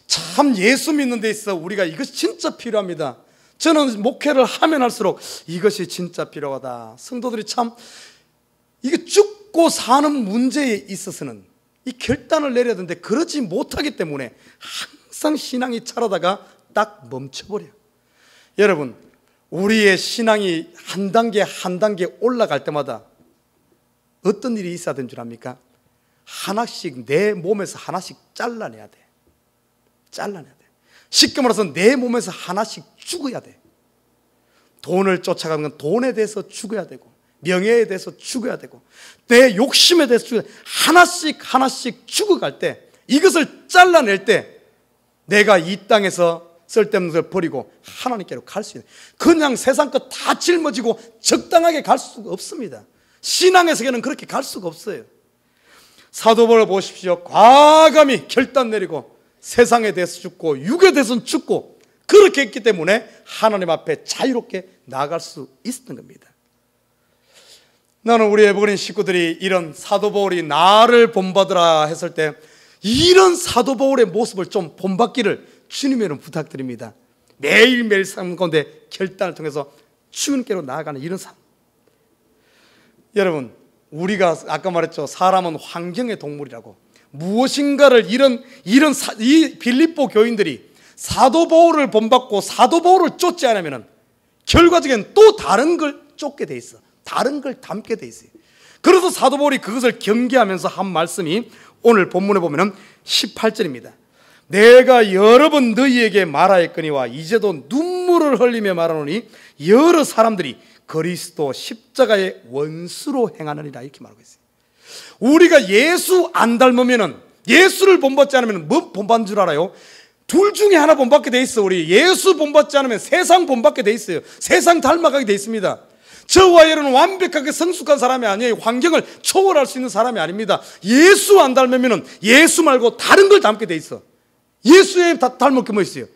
참 예수 믿는 데 있어 우리가 이것이 진짜 필요합니다. 저는 목회를 하면 할수록 이것이 진짜 필요하다. 성도들이 참 이게 죽고 사는 문제에 있어서는 이 결단을 내려야 되는데 그러지 못하기 때문에 항상 신앙이 차라다가 딱 멈춰버려요. 여러분, 우리의 신앙이 한 단계 한 단계 올라갈 때마다 어떤 일이 있어야 되는 줄 압니까? 하나씩 내 몸에서 하나씩 잘라내야 돼. 잘라내야 돼. 쉽게 말해서 내 몸에서 하나씩 죽어야 돼. 돈을 쫓아가는 건 돈에 대해서 죽어야 되고 명예에 대해서 죽어야 되고 내 욕심에 대해서 죽어야 돼. 하나씩 하나씩 죽어갈 때 이것을 잘라낼 때 내가 이 땅에서 쓸데없는 것을 버리고 하나님께로 갈 수 있는, 그냥 세상 것 다 짊어지고 적당하게 갈 수가 없습니다. 신앙의 세계는 그렇게 갈 수가 없어요. 사도 바울을 보십시오. 과감히 결단 내리고 세상에 대해서 죽고 육에 대해서는 죽고 그렇게 했기 때문에 하나님 앞에 자유롭게 나아갈 수 있었던 겁니다. 나는 우리 에버그린 식구들이 이런 사도 바울이 나를 본받으라 했을 때 이런 사도 바울의 모습을 좀 본받기를 주님의 이름 부탁드립니다. 매일매일 삶 가운데 결단을 통해서 주님께로 나아가는 이런 삶. 여러분, 우리가 아까 말했죠. 사람은 환경의 동물이라고. 무엇인가를 이 빌립보 교인들이 사도 바울을 본받고 사도 바울을 쫓지 않으면 결과적인 또 다른 걸 쫓게 돼 있어. 다른 걸 담게 돼 있어요. 그래서 사도 바울이 그것을 경계하면서 한 말씀이 오늘 본문에 보면은 18절입니다. 내가 여러 번 너희에게 말하였거니와 이제도 눈물을 흘리며 말하노니 여러 사람들이 그리스도 십자가의 원수로 행하느니라 이렇게 말하고 있어요. 우리가 예수 안 닮으면은, 예수를 본받지 않으면 뭐 본받는 줄 알아요? 둘 중에 하나 본받게 돼 있어. 우리 예수 본받지 않으면 세상 본받게 돼 있어요. 세상 닮아가게 돼 있습니다. 저와 여러분은 완벽하게 성숙한 사람이 아니에요. 환경을 초월할 수 있는 사람이 아닙니다. 예수 안 닮으면 예수 말고 다른 걸 닮게 돼 있어. 예수에 닮을 게 뭐 있어요?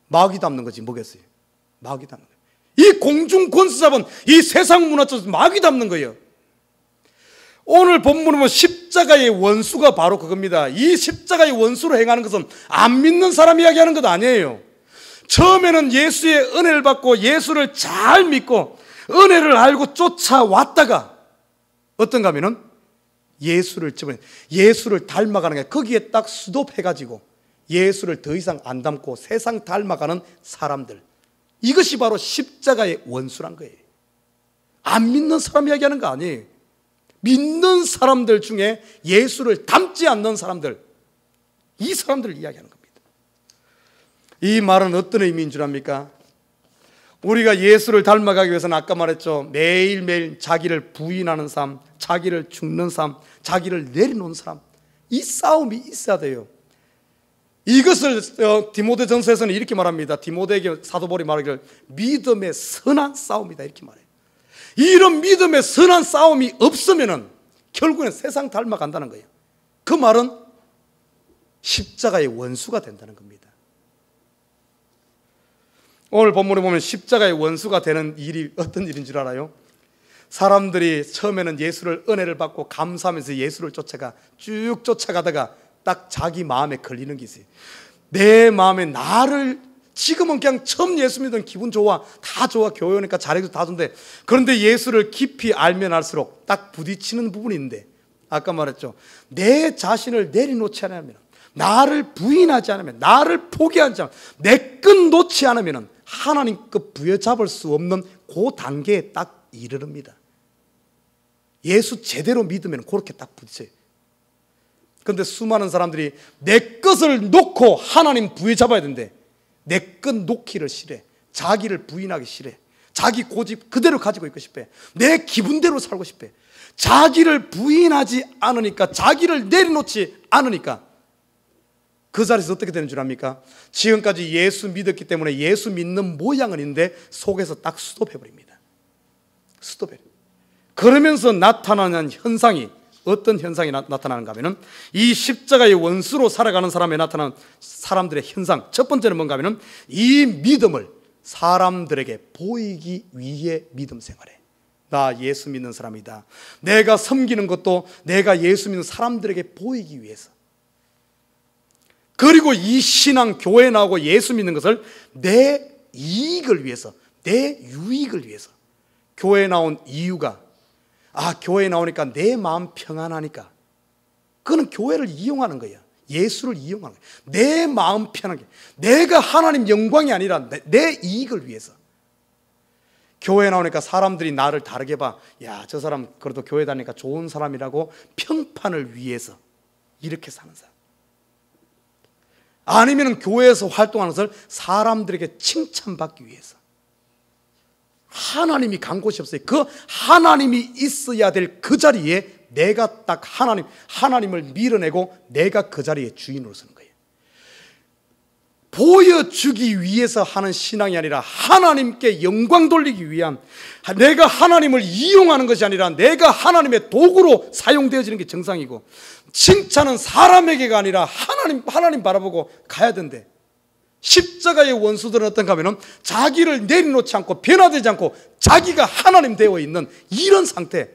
마귀 닮는 거지 뭐겠어요? 마귀 닮는 거예요. 이 공중 권세 잡은 이 세상 문화 쪽에서 마귀 닮는 거예요. 오늘 본문에 보면 십자가의 원수가 바로 그겁니다. 이 십자가의 원수로 행하는 것은 안 믿는 사람 이야기하는 것 아니에요. 처음에는 예수의 은혜를 받고 예수를 잘 믿고 은혜를 알고 쫓아왔다가 어떤가 하면은 예수를 닮아가는 게 거기에 딱 수도해가지고 예수를 더 이상 안 닮고 세상 닮아가는 사람들, 이것이 바로 십자가의 원수란 거예요. 안 믿는 사람 이야기하는 거 아니에요. 믿는 사람들 중에 예수를 닮지 않는 사람들, 이 사람들을 이야기하는 겁니다. 이 말은 어떤 의미인 줄 압니까? 우리가 예수를 닮아가기 위해서는 아까 말했죠. 매일매일 자기를 부인하는 삶, 자기를 죽는 삶, 자기를 내려놓는 삶, 이 싸움이 있어야 돼요. 이것을 디모데전서에서는 이렇게 말합니다. 디모데에게 사도 바울이 말하기를 믿음의 선한 싸움이다 이렇게 말해요. 이런 믿음의 선한 싸움이 없으면은 결국엔 세상 닮아간다는 거예요. 그 말은 십자가의 원수가 된다는 겁니다. 오늘 본문에 보면 십자가의 원수가 되는 일이 어떤 일인 줄 알아요? 사람들이 처음에는 예수를 은혜를 받고 감사하면서 예수를 쫓아가 쭉 쫓아가다가 딱 자기 마음에 걸리는 게 있어요. 내 마음에 나를 지금은 그냥 처음 예수 믿은 기분 좋아, 다 좋아, 교회 오니까 잘해도 다 좋은데, 그런데 예수를 깊이 알면 알수록 딱 부딪히는 부분이 있는데, 아까 말했죠. 내 자신을 내려놓지 않으면, 나를 부인하지 않으면, 나를 포기하지 않으면, 내 것 놓지 않으면 하나님 그 부여잡을 수 없는 그 단계에 딱 이르릅니다. 예수 제대로 믿으면 그렇게 딱 부딪혀요. 그런데 수많은 사람들이 내 것을 놓고 하나님 부여잡아야 되는데 내 것 놓기를 싫어해. 자기를 부인하기 싫어해. 자기 고집 그대로 가지고 있고 싶어. 내 기분대로 살고 싶어. 자기를 부인하지 않으니까, 자기를 내려놓지 않으니까 그 자리에서 어떻게 되는 줄 압니까? 지금까지 예수 믿었기 때문에 예수 믿는 모양은 있는데 속에서 딱 스톱해버립니다. 스톱해. 그러면서 나타나는 현상이 어떤 현상이 나타나는가 하면 이 십자가의 원수로 살아가는 사람에 나타나는 사람들의 현상, 첫 번째는 뭔가 하면 이 믿음을 사람들에게 보이기 위해 믿음 생활해. 나 예수 믿는 사람이다. 내가 섬기는 것도 내가 예수 믿는 사람들에게 보이기 위해서. 그리고 이 신앙, 교회 나오고 예수 믿는 것을 내 이익을 위해서, 내 유익을 위해서. 교회 나온 이유가, 교회 나오니까 내 마음 평안하니까. 그거는 교회를 이용하는 거예요. 예수를 이용하는 거예요. 내 마음 편하게. 내가 하나님 영광이 아니라 내 이익을 위해서. 교회 나오니까 사람들이 나를 다르게 봐. 야, 저 사람 그래도 교회 다니니까 좋은 사람이라고 평판을 위해서 이렇게 사는 사람. 아니면 교회에서 활동하는 것을 사람들에게 칭찬받기 위해서. 하나님이 간 곳이 없어요. 그 하나님이 있어야 될 그 자리에 내가 딱 하나님을 밀어내고 내가 그 자리에 주인으로 서는 거예요. 보여주기 위해서 하는 신앙이 아니라 하나님께 영광 돌리기 위한, 내가 하나님을 이용하는 것이 아니라 내가 하나님의 도구로 사용되어지는 게 정상이고, 칭찬은 사람에게가 아니라 하나님 바라보고 가야 된대. 십자가의 원수들은 어떤가 하면 자기를 내려놓지 않고 변화되지 않고 자기가 하나님 되어 있는 이런 상태,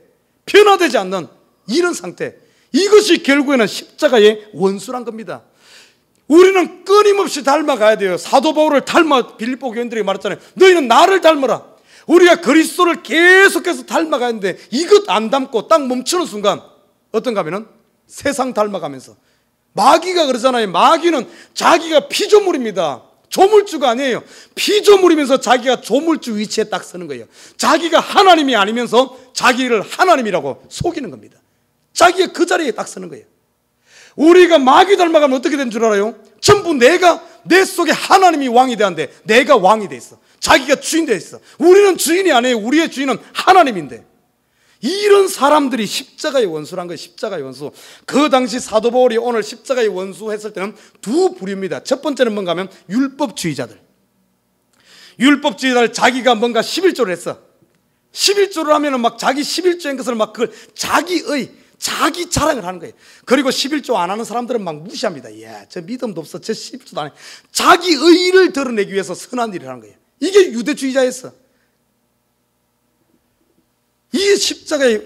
변화되지 않는 이런 상태, 이것이 결국에는 십자가의 원수란 겁니다. 우리는 끊임없이 닮아가야 돼요. 사도 바울을 닮아 빌립보 교인들에게 말했잖아요. 너희는 나를 닮아라. 우리가 그리스도를 계속해서 닮아가야 하는데 이것 안 닮고 딱 멈추는 순간 어떤가 하면 세상 닮아가면서, 마귀가 그러잖아요. 마귀는 자기가 피조물입니다. 조물주가 아니에요. 피조물이면서 자기가 조물주 위치에 딱 서는 거예요. 자기가 하나님이 아니면서 자기를 하나님이라고 속이는 겁니다. 자기가 그 자리에 딱 서는 거예요. 우리가 마귀 닮아가면 어떻게 되는 줄 알아요? 전부 내 속에 하나님이 왕이 되는데 내가 왕이 돼 있어. 자기가 주인 돼 있어. 우리는 주인이 아니에요. 우리의 주인은 하나님인데. 이런 사람들이 십자가의 원수란 거예요. 십자가의 원수. 그 당시 사도 바울이 오늘 십자가의 원수 했을 때는 두 부류입니다. 첫 번째는 뭔가 하면 율법주의자들. 율법주의자들, 자기가 뭔가 11조를 했어. 11조를 하면은 막 자기 11조인 것을 막 그걸 자기 자랑을 하는 거예요. 그리고 11조 안 하는 사람들은 막 무시합니다. 야, 저 믿음도 없어. 저 11조도 안 해. 자기 의를 드러내기 위해서 선한 일을 하는 거예요. 이게 유대주의자였어. 이 십자가의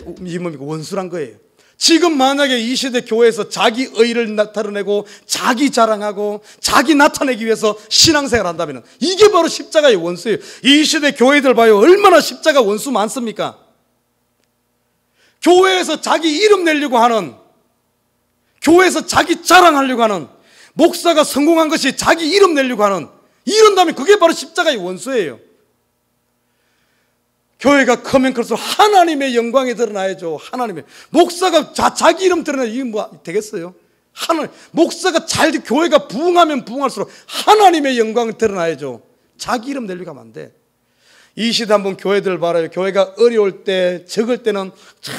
원수란 거예요. 지금 만약에 이 시대 교회에서 자기 의를 드러내고 자기 자랑하고 자기 나타내기 위해서 신앙생활을 한다면 이게 바로 십자가의 원수예요. 이 시대 교회들 봐요. 얼마나 십자가 원수 많습니까? 교회에서 자기 이름 내려고 하는, 교회에서 자기 자랑하려고 하는, 목사가 성공한 것이 자기 이름 내려고 하는, 이런다면 그게 바로 십자가의 원수예요. 교회가 크면 클수록 하나님의 영광이 드러나야죠. 하나님의 목사가 자기 이름 드러나 이게 뭐 되겠어요? 목사가 잘 교회가 부흥하면 부흥할수록 하나님의 영광이 드러나야죠. 자기 이름 내려고 하면 안 돼. 이 시대 한번 교회들 봐라요. 교회가 어려울 때, 적을 때는 참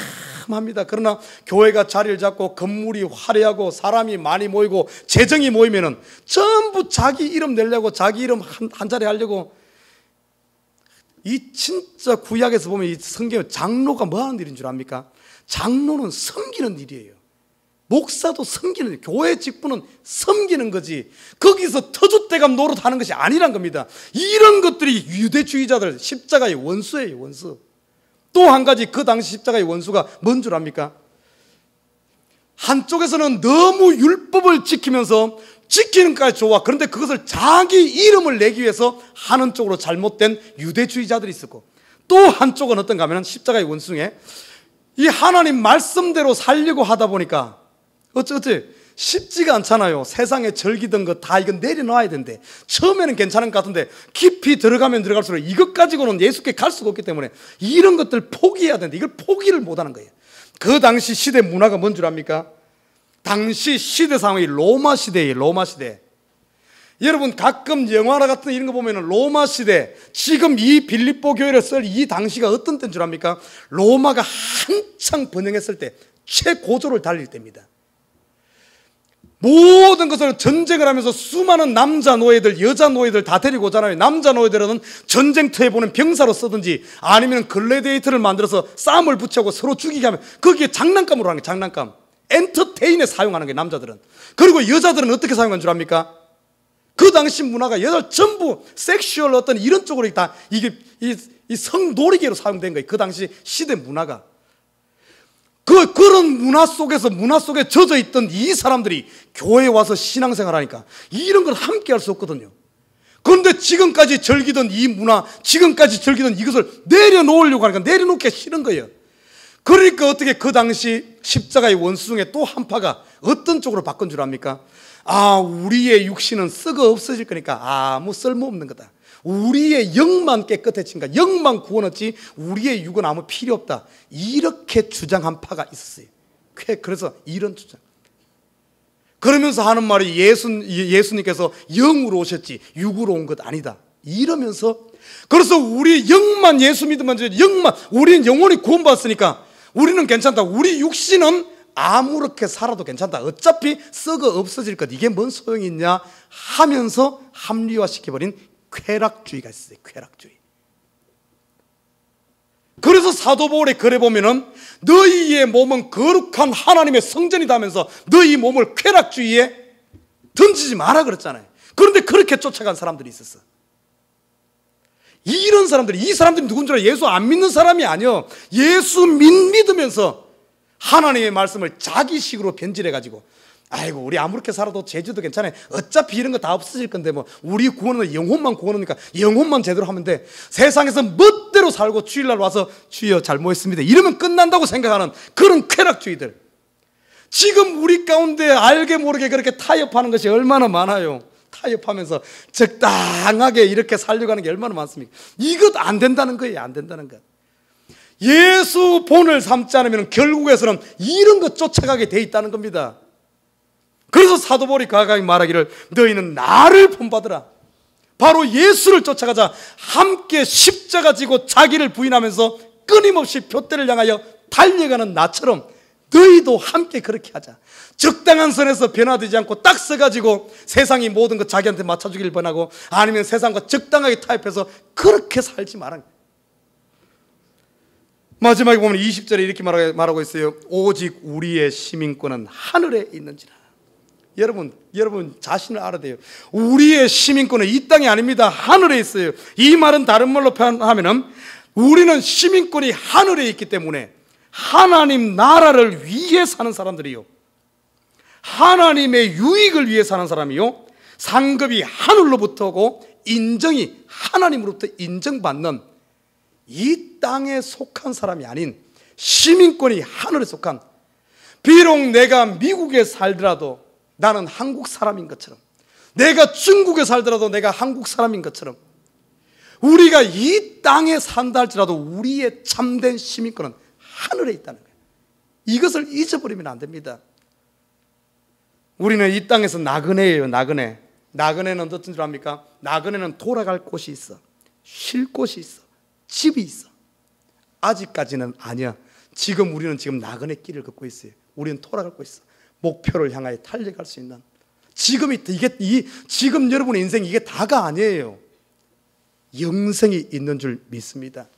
합니다. 그러나 교회가 자리를 잡고 건물이 화려하고 사람이 많이 모이고 재정이 모이면은 전부 자기 이름 내려고, 자기 이름 한 자리 하려고. 이 진짜 구약에서 보면 이 성경에 장로가 뭐 하는 일인 줄 압니까? 장로는 섬기는 일이에요. 목사도 섬기는 일, 교회 직분은 섬기는 거지 거기서 터줏대감 노릇하는 것이 아니란 겁니다. 이런 것들이 유대주의자들 십자가의 원수예요. 원수. 또 한 가지, 그 당시 십자가의 원수가 뭔 줄 압니까? 한쪽에서는 너무 율법을 지키면서 지키는 것까지 좋아. 그런데 그것을 자기 이름을 내기 위해서 하는 쪽으로 잘못된 유대주의자들이 있었고, 또 한쪽은 어떤가 하면 십자가의 원수 중에 이 하나님 말씀대로 살려고 하다 보니까 어째 쉽지가 않잖아요. 세상에 절기던 거 다 이건 내려놔야 된대. 처음에는 괜찮은 것 같은데 깊이 들어가면 들어갈수록 이것 가지고는 예수께 갈 수가 없기 때문에 이런 것들 포기해야 되는데 이걸 포기를 못하는 거예요. 그 당시 시대 문화가 뭔 줄 압니까? 당시 시대 상황이 로마 시대예요. 로마 시대. 여러분 가끔 영화나 같은 이런 거 보면 로마 시대, 지금 이 빌립보 교회를 쓸 이 당시가 어떤 때인 줄 압니까? 로마가 한창 번영했을 때, 최고조를 달릴 때입니다. 모든 것을 전쟁을 하면서 수많은 남자 노예들, 여자 노예들 다 데리고 오잖아요. 남자 노예들은 전쟁터에 보는 병사로 쓰든지 아니면 글래디에이터를 만들어서 싸움을 붙이고 서로 죽이게 하면 거기에 장난감으로 하는 거예요. 장난감. 엔터테인에 사용하는 게 남자들은. 그리고 여자들은 어떻게 사용한 줄 압니까? 그 당시 문화가 여자 전부 섹슈얼 어떤 이런 쪽으로 다 이게 이 성놀이개로 사용된 거예요. 그 당시 시대 문화가. 그런 문화 속에 젖어 있던 이 사람들이 교회에 와서 신앙생활 하니까 이런 걸 함께 할 수 없거든요. 그런데 지금까지 즐기던 이 문화, 지금까지 즐기던 이것을 내려놓으려고 하니까 내려놓기 싫은 거예요. 그러니까 어떻게 그 당시 십자가의 원수 중에 또 한파가 어떤 쪽으로 바꾼 줄 압니까? 우리의 육신은 썩어 없어질 거니까 아무 쓸모없는 거다. 우리의 영만 깨끗해진가, 영만 구원했지 우리의 육은 아무 필요 없다. 이렇게 주장한 파가 있었어요. 그래서 이런 주장. 그러면서 하는 말이 예수님께서 영으로 오셨지 육으로 온 것 아니다. 이러면서, 그래서 우리 영만 예수 믿으면 영만, 우리는 영원히 구원받았으니까 우리는 괜찮다. 우리 육신은 아무렇게 살아도 괜찮다. 어차피 썩어 없어질 것, 이게 뭔 소용이 있냐 하면서 합리화시켜버린 쾌락주의가 있어요. 쾌락주의. 그래서 사도 바울의 글에 보면은 너희의 몸은 거룩한 하나님의 성전이다 하면서 너희 몸을 쾌락주의에 던지지 마라 그랬잖아요. 그런데 그렇게 쫓아간 사람들이 있었어. 이런 사람들이, 이 사람들이 누군 줄 알아요? 예수 안 믿는 사람이 아니요, 예수 믿으면서 하나님의 말씀을 자기식으로 변질해가지고 아이고 우리 아무렇게 살아도 제주도 괜찮아요. 어차피 이런 거 다 없어질 건데 뭐 우리 구원은 영혼만 구원하니까 영혼만 제대로 하면 돼. 세상에서 멋대로 살고 주일날 와서 주여 잘못했습니다 이러면 끝난다고 생각하는 그런 쾌락주의들. 지금 우리 가운데 알게 모르게 그렇게 타협하는 것이 얼마나 많아요. 타협하면서 적당하게 이렇게 살려고 하는 게 얼마나 많습니까? 이것 안 된다는 거예요. 안 된다는 것. 예수 본을 삼지 않으면 결국에서는 이런 것 쫓아가게 돼 있다는 겁니다. 그래서 사도 바울이 과감히 말하기를 너희는 나를 본받으라. 바로 예수를 쫓아가자. 함께 십자가 지고 자기를 부인하면서 끊임없이 둯대를 향하여 달려가는 나처럼 너희도 함께 그렇게 하자. 적당한 선에서 변화되지 않고 딱 서가지고 세상이 모든 것 자기한테 맞춰주길 원하고 아니면 세상과 적당하게 타협해서 그렇게 살지 마라. 마지막에 보면 20절에 이렇게 말하고 있어요. 오직 우리의 시민권은 하늘에 있는지라. 여러분 자신을 알아야 돼요. 우리의 시민권은 이 땅이 아닙니다. 하늘에 있어요. 이 말은 다른 말로 표현하면 우리는 시민권이 하늘에 있기 때문에 하나님 나라를 위해 사는 사람들이요, 하나님의 유익을 위해 사는 사람이요, 상급이 하늘로부터 오고 인정이 하나님으로부터 인정받는 이 땅에 속한 사람이 아닌 시민권이 하늘에 속한, 비록 내가 미국에 살더라도 나는 한국 사람인 것처럼, 내가 중국에 살더라도 내가 한국 사람인 것처럼, 우리가 이 땅에 산다 할지라도 우리의 참된 시민권은 하늘에 있다는 거예요. 이것을 잊어버리면 안 됩니다. 우리는 이 땅에서 나그네예요. 나그네. 나그네는 어떤 줄 압니까? 나그네는 돌아갈 곳이 있어. 쉴 곳이 있어. 집이 있어. 아직까지는 아니야. 지금 우리는 지금 나그네 길을 걷고 있어요. 우리는 돌아가고 있어. 목표를 향하여 달려갈 수 있는. 지금 여러분의 인생 이게 다가 아니에요. 영생이 있는 줄 믿습니다.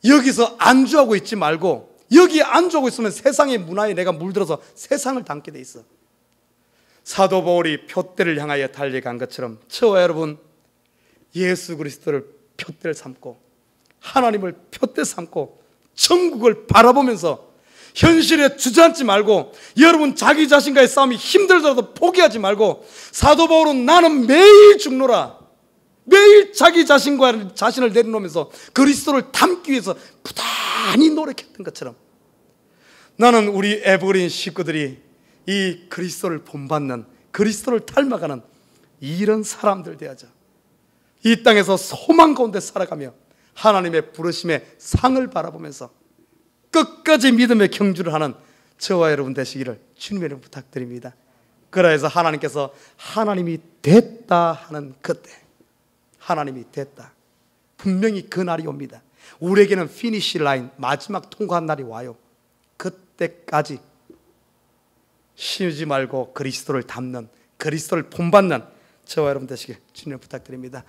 여기서 안주하고 있지 말고, 여기에 안주하고 있으면 세상의 문화에 내가 물들어서 세상을 담게 돼 있어. 사도 바울이 표대를 향하여 달려간 것처럼 저와 여러분, 예수 그리스도를 표대를 삼고 하나님을 표대 삼고 천국을 바라보면서 현실에 주저앉지 말고, 여러분 자기 자신과의 싸움이 힘들더라도 포기하지 말고, 사도 바울은 나는 매일 죽노라, 매일 자기 자신과 자신을 내려놓으면서 그리스도를 닮기 위해서 부단히 노력했던 것처럼, 나는 우리 에버그린 식구들이 이 그리스도를 본받는, 그리스도를 닮아가는 이런 사람들 되어자 이 땅에서 소망 가운데 살아가며 하나님의 부르심의 상을 바라보면서 끝까지 믿음의 경주를 하는 저와 여러분 되시기를 주님의 이름으로 부탁드립니다. 그래서 하나님께서 하나님이 됐다 하는 그때, 하나님이 됐다, 분명히 그 날이 옵니다. 우리에게는 피니시 라인, 마지막 통과한 날이 와요. 그때까지 쉬지 말고 그리스도를 닮는, 그리스도를 본받는 저와 여러분 되시길 주님을 부탁드립니다.